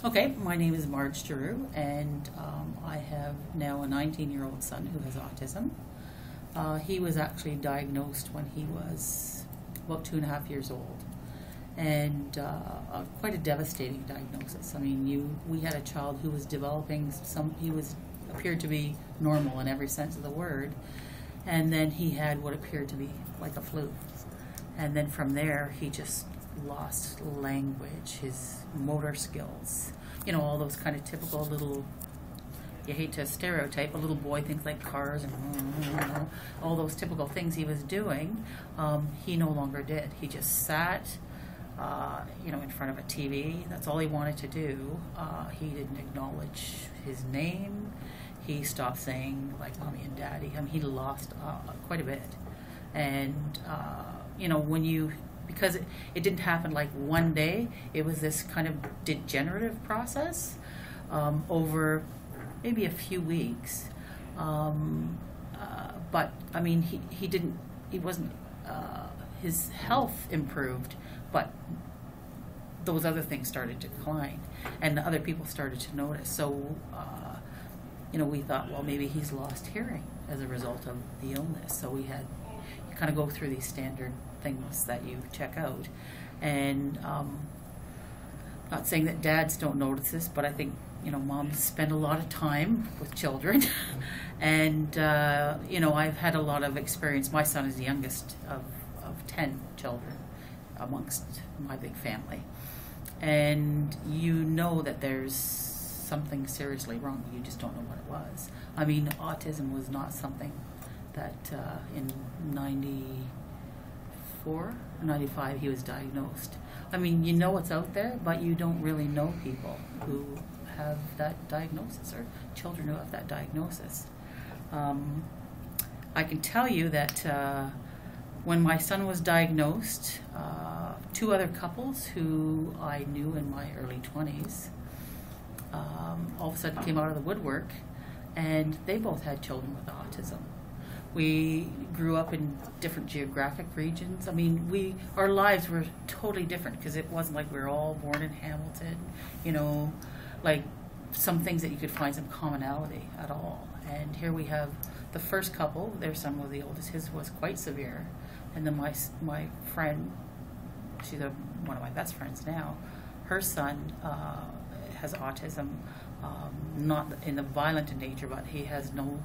Okay, my name is Marge Geroux, and I have now a 19-year-old son who has autism. He was actually diagnosed when he was about 2.5 years old, and quite a devastating diagnosis. I mean, we had a child who was developing appeared to be normal in every sense of the word, and then he had what appeared to be like a flu. And then from there, he just lost language, his motor skills, you know, all those kind of typical little, you hate to stereotype, a little boy thinks like cars and all those typical things he was doing, he no longer did. He just sat, in front of a TV. That's all he wanted to do. He didn't acknowledge his name. He stopped saying like mommy and daddy. I mean, he lost quite a bit. And, because it didn't happen like one day, it was this kind of degenerative process over maybe a few weeks. But I mean, his health improved, but those other things started to decline, and other people started to notice. So, we thought, well, maybe he's lost hearing as a result of the illness. So you kind of go through these standard things that you check out. And not saying that dads don't notice this, but I think, moms spend a lot of time with children. And, I've had a lot of experience. My son is the youngest of 10 children amongst my big family. And you know that there's something seriously wrong. You just don't know what it was. I mean, autism was not something that in 94 or 95 he was diagnosed. I mean, you know it's out there, but you don't really know people who have that diagnosis or children who have that diagnosis. I can tell you that when my son was diagnosed, two other couples who I knew in my early 20s all of a sudden came out of the woodwork, and they both had children with autism. We grew up in different geographic regions. I mean, our lives were totally different because it wasn't like we were all born in Hamilton, like some things that you could find some commonality at all. And here we have the first couple, their son was the oldest, his was quite severe. And then my friend, she's one of my best friends now, her son has autism, not in the violent nature, but he has no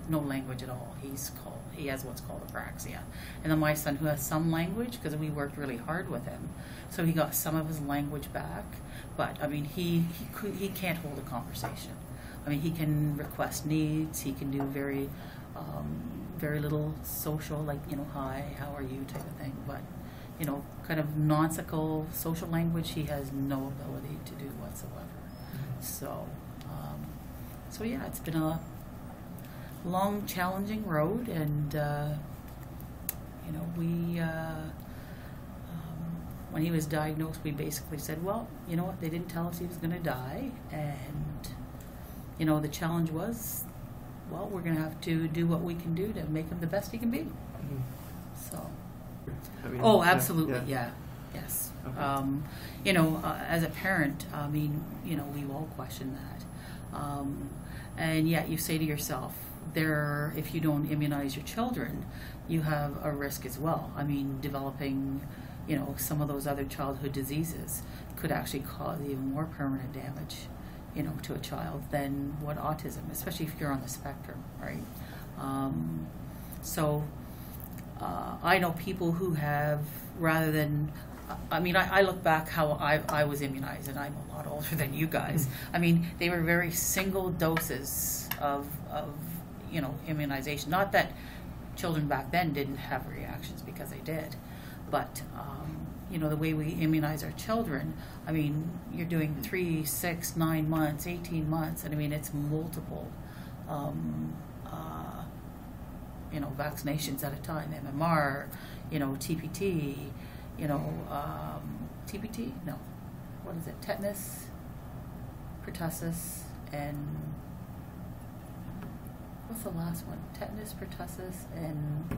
language at all. He has what's called apraxia. And then my son, who has some language, because we worked really hard with him, so he got some of his language back. But I mean, he can't hold a conversation. I mean, he can request needs. He can do very little social, like hi, how are you type of thing. But kind of nonsensical social language, he has no ability to do whatsoever. So yeah, it's been a long, challenging road, and when he was diagnosed, we basically said, well, you know what, they didn't tell us he was going to die, and the challenge was, well, we're going to have to do what we can do to make him the best he can be. Mm-hmm. So, absolutely, yeah. Yes. Okay. As a parent, I mean, we've all questioned that. And yet you say to yourself, if you don't immunize your children, you have a risk as well. I mean, developing, some of those other childhood diseases could actually cause even more permanent damage, to a child than what autism, especially if you're on the spectrum, right? I know people who have, rather than, I look back how I was immunized, and I'm a lot older than you guys. I mean, they were very single doses of immunization. Not that children back then didn't have reactions, because they did, but the way we immunize our children, I mean, you're doing 3, 6, 9 months, 18 months, and I mean, it's multiple vaccinations at a time, MMR, TPT, TPT? No. What is it? Tetanus, pertussis, and what's the last one? Tetanus, pertussis, and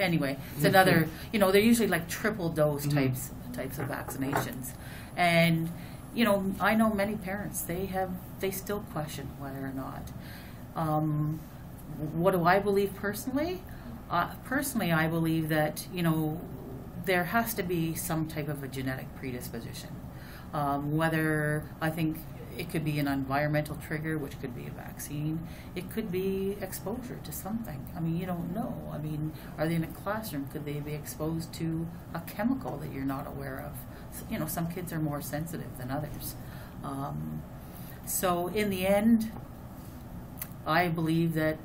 anyway, it's another, they're usually like triple dose types of vaccinations. And, you know, I know many parents, they still question whether or not. What do I believe personally? Personally, I believe that, you know, there has to be some type of a genetic predisposition. Whether, I think it could be an environmental trigger, which could be a vaccine. It could be exposure to something. I mean, you don't know. I mean, are they in a classroom? Could they be exposed to a chemical that you're not aware of? You know, some kids are more sensitive than others. So in the end, I believe that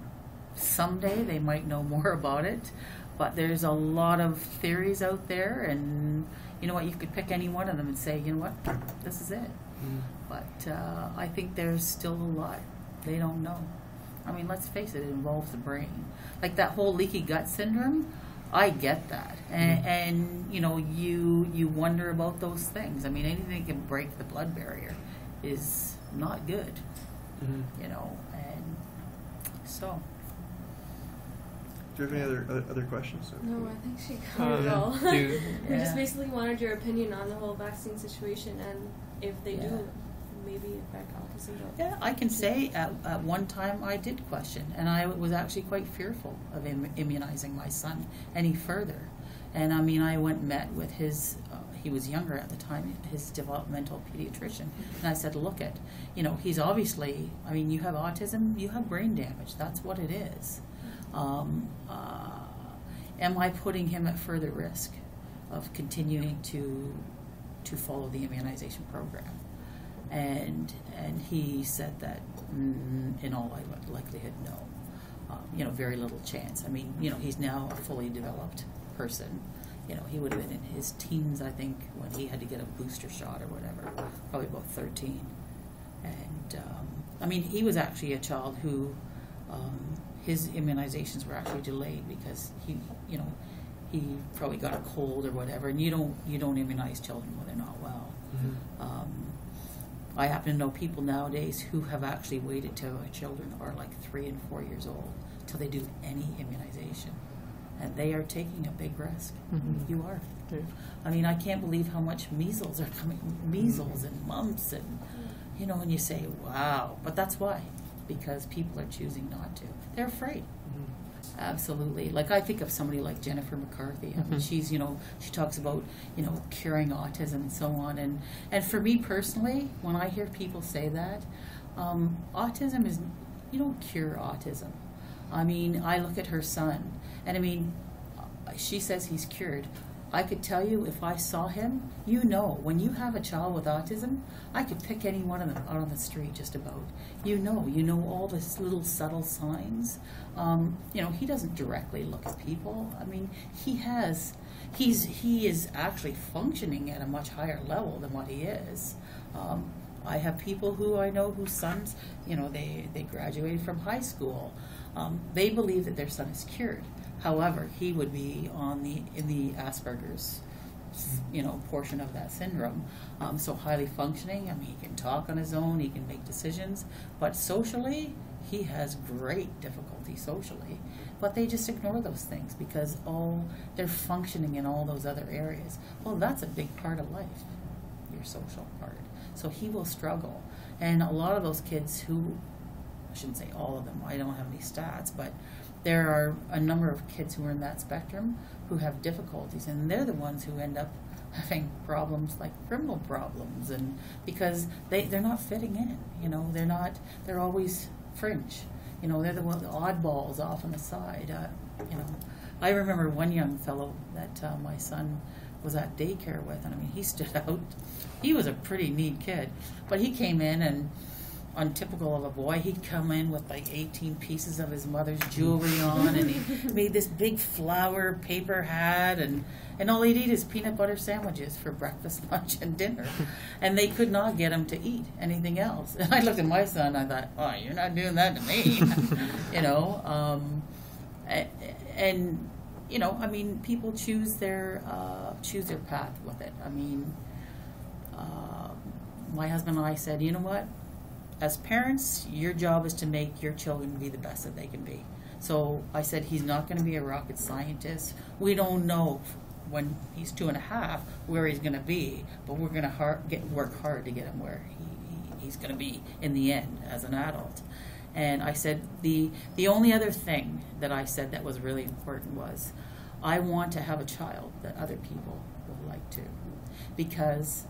someday they might know more about it, but there's a lot of theories out there, and you know what, you could pick any one of them and say, you know what, this is it. But I think there's still a lot they don't know. I mean, let's face it, it involves the brain. Like that whole leaky gut syndrome, I get that. And you know, you wonder about those things. I mean, anything that can break the blood barrier is not good, you know, and so. Do you have any other questions? No, I think she covered it all. We just basically wanted your opinion on the whole vaccine situation, and if they do maybe affect autism. Yeah, I can say at one time I did question, and I was actually quite fearful of immunizing my son any further. And I mean, I went and met with his, he was younger at the time, his developmental pediatrician, and I said, look at, you know, he's obviously, I mean, you have autism, you have brain damage, that's what it is. Am I putting him at further risk of continuing to follow the immunization program? And he said that in all likelihood, no. You know, very little chance. I mean, you know, he's now a fully developed person. You know, he would have been in his teens, I think, when he had to get a booster shot or whatever, probably about 13. And I mean, he was actually a child who his immunizations were actually delayed because he probably got a cold or whatever, and you don't immunize children when they're not well. I happen to know people nowadays who have actually waited till their children are like 3 and 4 years old till they do any immunization, and they are taking a big risk. You are. I mean, I can't believe how much measles are coming, measles and mumps, and you know, and you say, wow, but that's why. Because people are choosing not to. They're afraid. Absolutely. Like I think of somebody like Jennifer McCarthy. I mean, she's, you know, she talks about, you know, curing autism and so on. And for me personally, when I hear people say that, autism is, you don't cure autism. I mean, I look at her son, and I mean, she says he's cured. I could tell you if I saw him, you know, when you have a child with autism, I could pick any one of them out on the street just about. You know all the little subtle signs. You know, he doesn't directly look at people. I mean, he is actually functioning at a much higher level than what he is. I have people who I know whose sons, you know, they graduated from high school. They believe that their son is cured. However, he would be in the Asperger's, you know, portion of that syndrome. So highly functioning. I mean, he can talk on his own. He can make decisions. But socially, he has great difficulty socially. But they just ignore those things because they're functioning in all those other areas. Well, that's a big part of life, your social part. So he will struggle. And a lot of those kids who, I shouldn't say all of them, I don't have any stats, but there are a number of kids who are in that spectrum who have difficulties, and they're the ones who end up having problems like criminal problems, and because they're not fitting in, you know, they're always fringe, you know, they're the oddballs off on the side. You know, I remember one young fellow that my son was at daycare with, and I mean, he stood out. He was a pretty neat kid, but he came in and, untypical of a boy, he'd come in with like 18 pieces of his mother's jewelry on, and he made this big flower paper hat, and all he'd eat is peanut butter sandwiches for breakfast, lunch, and dinner. And they could not get him to eat anything else. And I looked at my son, I thought, oh, you're not doing that to me. You know, and you know, I mean, people choose their path with it. I mean, my husband and I said, you know what? As parents, your job is to make your children be the best that they can be. So I said, he's not going to be a rocket scientist. We don't know when he's 2.5 where he's going to be, but we're going to work hard to get him where he's going to be in the end as an adult. And I said the only other thing that I said that was really important was I want to have a child that other people will like too, because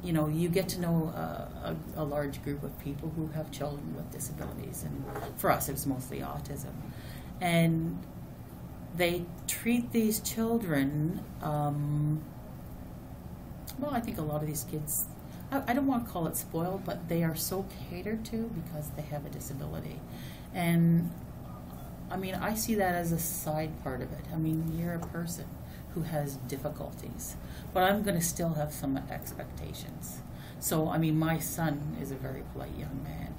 you know, you get to know a large group of people who have children with disabilities, and for us it was mostly autism, and they treat these children, well, I think a lot of these kids, I don't want to call it spoiled, but they are so catered to because they have a disability. And I mean, I see that as a side part of it. I mean, you're a person who has difficulties, but I'm going to still have some expectations. So, I mean, my son is a very polite young man.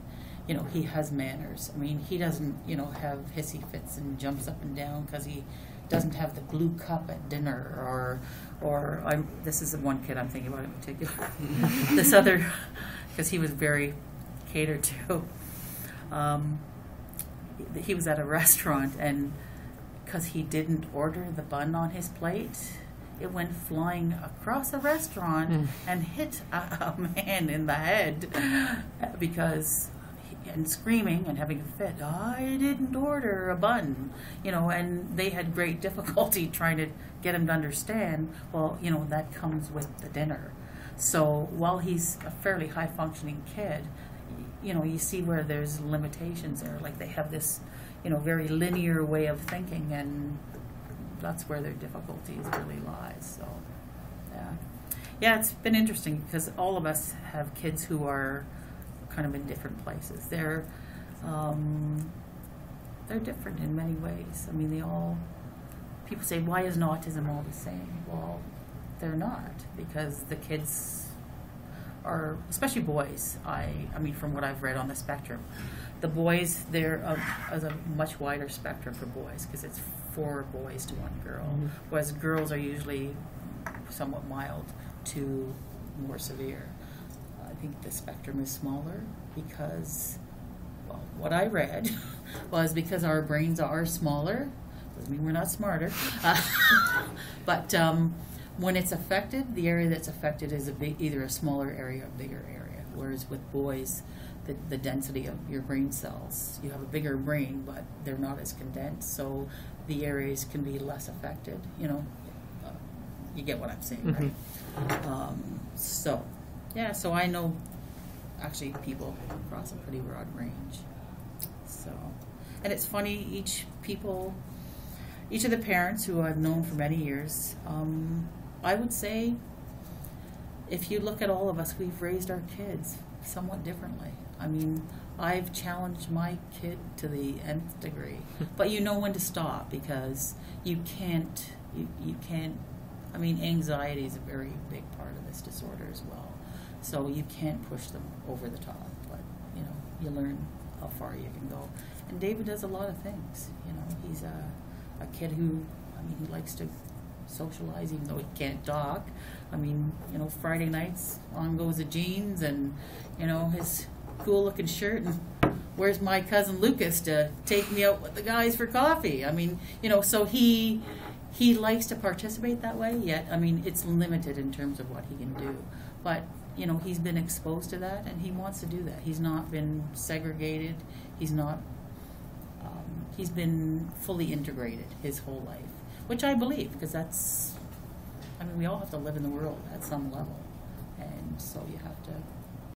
You know, he has manners. I mean, he doesn't, you know, have hissy fits and jumps up and down because he doesn't have the blue cup at dinner, or this is the one kid I'm thinking about in particular. This other, because he was very catered to. He was at a restaurant, and because he didn't order the bun on his plate, it went flying across the restaurant and hit a man in the head because, and screaming and having a fit, I didn't order a bun, you know, and they had great difficulty trying to get him to understand, well, you know, that comes with the dinner. So while he's a fairly high-functioning kid, you know, you see where there's limitations there, like they have this, you know, very linear way of thinking, and that's where their difficulties really lie. So, yeah, it's been interesting because all of us have kids who are kind of in different places. They're different in many ways. I mean, people say, why isn't autism all the same? Well, they're not, because the kids are, especially boys, I mean, from what I've read on the spectrum, the boys, there is a much wider spectrum for boys because it's 4 boys to 1 girl, whereas girls are usually somewhat mild to more severe. I think the spectrum is smaller because, well, what I read was because our brains are smaller, doesn't mean we're not smarter, but when it's affected, the area that's affected is either a smaller area or a bigger area, whereas with boys, the density of your brain cells, you have a bigger brain, but they're not as condensed, so the areas can be less affected, you know. You get what I'm saying, right? So, yeah, so I know actually people across a pretty broad range. So, and it's funny, each of the parents who I've known for many years, I would say, if you look at all of us, we've raised our kids somewhat differently. I mean, I've challenged my kid to the nth degree, but you know when to stop because you can't, I mean, anxiety is a very big part of this disorder as well. So you can't push them over the top, but, you know, you learn how far you can go. And David does a lot of things, you know. He's a kid who, I mean, he likes to socialize even though he can't talk. I mean, you know, Friday nights, on goes the jeans and, you know, his cool looking shirt, and where's my cousin Lucas to take me out with the guys for coffee? I mean, you know, so he likes to participate that way, yet, I mean, it's limited in terms of what he can do. But, you know, he's been exposed to that, and he wants to do that. He's not been segregated. He's not, he's been fully integrated his whole life, which I believe, because that's, I mean, we all have to live in the world at some level. And so you have to